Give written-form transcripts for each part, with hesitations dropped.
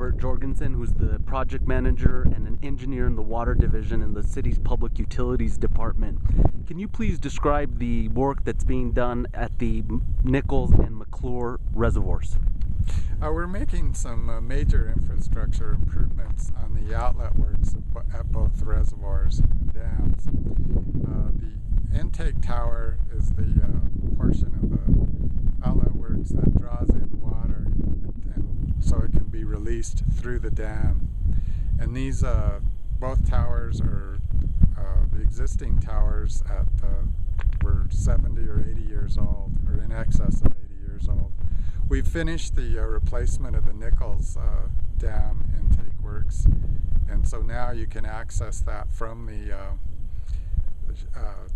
Robert Jorgensen, who's the project manager and an engineer in the water division in the city's public utilities department. Can you please describe the work that's being done at the Nichols and McClure reservoirs? We're making some major infrastructure improvements on the outlet works at both reservoirs and dams. The intake tower is the portion of the outlet works that draws in water and so it can be released through the dam. And these both towers are the existing towers were 70 or 80 years old, or in excess of 80 years old. We've finished the replacement of the Nichols dam intake works, and so now you can access that from the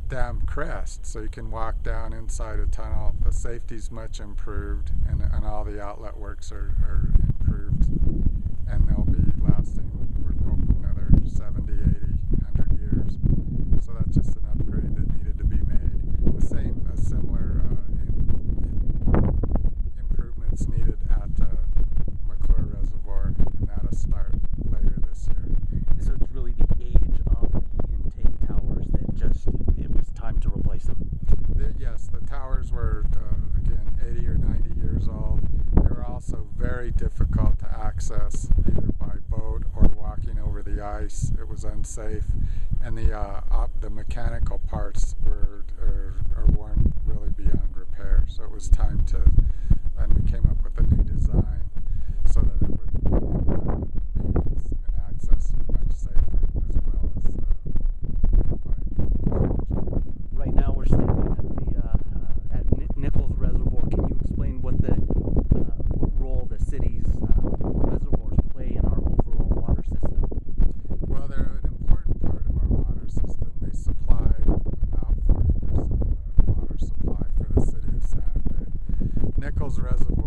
dam crest, so you can walk down inside a tunnel. The safety's much improved, and all the outlet works are improved, and they'll be lasting, we're hoping, another 70, 80, 100 years. So that's just an upgrade that needed to be made. Similar improvements needed at McClure Reservoir, and that'll start later this year. So it's really the age of the intake towers that it was time to replace them. Yes, the towers were, again, 80 or 90 years old. They were also very difficult to access, either by boat or walking over the ice. It was unsafe, and the mechanical parts are worn really beyond repair. So it was time and we came up with a new design so that it would make maintenance and access much safer, as well as Right now we're standing at Nichols Reservoir. Can you explain what role the city's reservoirs play in our overall water system? Well, they're an important part of our water system. They supply about 40% of the water supply for the city of Santa Fe. Nichols Reservoir